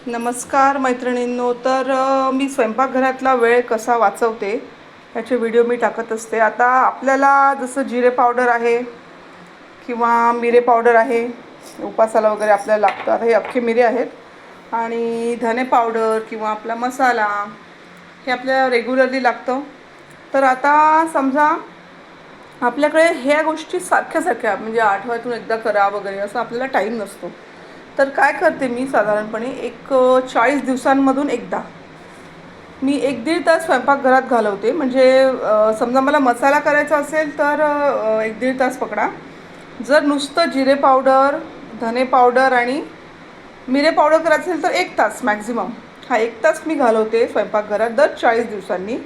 नमस्कार मैत्रिणींनो. तर मी स्वयंपाकघरातला वेळ कसा वाचवते याचे व्हिडिओ मी टाकत असते. आता आपल्याला जसं जिरे पावडर आहे किंवा मिरे पावडर आहे, उपासाला वगैरे आपल्याला लागतं. आता हे अख्खे मिरे आहेत आणि धने पावडर किंवा आपला मसाला हे आपल्याला रेग्युलरली लागतं. तर आता समजा आपल्याकडे ह्या गोष्टी सारख्या म्हणजे आठवड्यातून एकदा करा वगैरे असं आपल्याला टाईम नसतो. तर काय करते मी साधारणपणे 40 दिवसांमधून एकदा मी 1-1.5 तास स्वयंपाकघरात घालवते. म्हणजे समजा मला मसाला करायचा असेल तर 1-1.5 तास पकडा. जर नुसतं जिरे पावडर, धने पावडर आणि मिरे पावडर करायचं असेल तर 1 तास मॅक्झिमम. 1 तास मी घालवते स्वयंपाकघरात दर 40 दिवसांनी.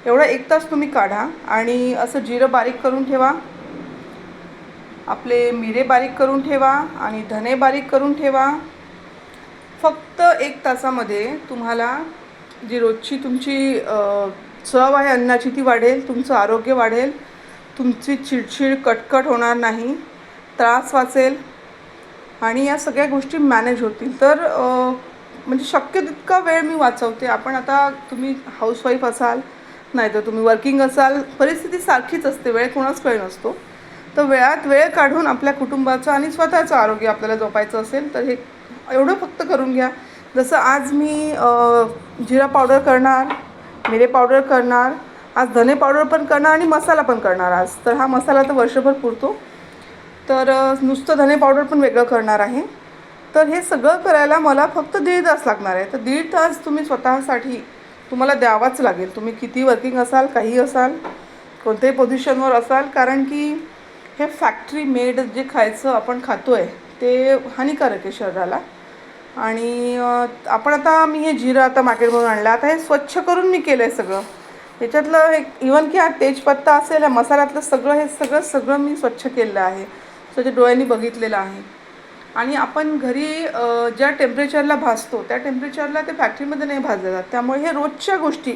एवढा 1 तास तुम्ही काढा आणि असं जिरं बारीक करून ठेवा, आपले मिरे बारीक करून ठेवा आणि धने बारीक करून ठेवा. फक्त 1 तासामध्ये तुम्हाला जी रोजची तुमची चव आहे अन्नाची ती वाढेल, तुमचं आरोग्य वाढेल, तुमची चिडचिड कटकट होणार नाही, त्रास वाचेल आणि या सगळ्या गोष्टी मॅनेज होतील. तर म्हणजे शक्य तितका वेळ मी वाचवते. आपण आता तुम्ही हाऊसवाईफ असाल, नाही तर तुम्ही वर्किंग असाल, परिस्थिती सारखीच असते, वेळ कोणाच वेळ नसतो. तर वेळात वेळ काढून आपल्या कुटुंबाचं आणि स्वतःचं आरोग्य आपल्याला जपायचं असेल तर हे एवढं फक्त करून घ्या. जसं आज मी जिरा पावडर करणार, मिरे पावडर करणार, आज धने पावडर पण करणार आणि मसाला पण करणार आज. तर हा मसाला तर वर्षभर पुरतो. तर नुसतं धने पावडर पण वेगळं करणार आहे. तर हे सगळं करायला मला फक्त 1.5 तास लागणार आहे. तर 1.5 तास तुम्ही स्वतःसाठी तुम्हाला द्यावाच लागेल. तुम्ही किती वर्किंग असाल, काही असाल, कोणत्याही पोझिशनवर असाल, कारण की हे फॅक्टरी मेड जे खायचं आपण खातो आहे ते हानिकारक आहे शरीराला. आणि आपण आता मी हे जिरं आता मार्केटमधून आणलं. आता हे स्वच्छ करून मी केलं आहे सगळं. ह्याच्यातलं एक इवन की हा तेजपत्ता असेल, या मसाल्यातलं सगळं हे सगळं मी स्वच्छ केलेलं आहे, स्वच्छ डोळ्यांनी बघितलेलं आहे. आणि आपण घरी ज्या टेम्परेचरला भाजतो त्या टेम्परेचरला ते फॅक्टरीमध्ये नाही भाजले जात. त्यामुळे हे रोजच्या गोष्टी.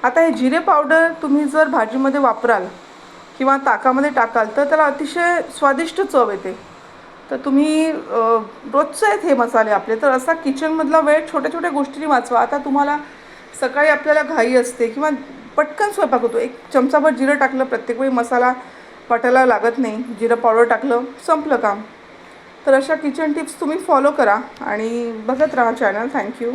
आता हे जिरे पावडर तुम्ही जर भाजीमध्ये वापराल किंवा ताकामध्ये टाकाल तर त्याला अतिशय स्वादिष्ट चव येते. तर तुम्ही रोजचे आहेत हे मसाले आपले. तर असा किचनमधला वेळ छोट्या छोट्या गोष्टींनी वाचवा. आता तुम्हाला सकाळी आपल्याला घाई असते किंवा पटकन स्वयंपाक होतो, 1 चमचाभर जिरं टाकलं, प्रत्येक वेळी मसाला वाटायला लागत नाही, जिरं पावडर टाकलं, संपलं काम. तर अशा किचन टिप्स तुम्ही फॉलो करा आणि बघत राहा चॅनल. थँक्यू.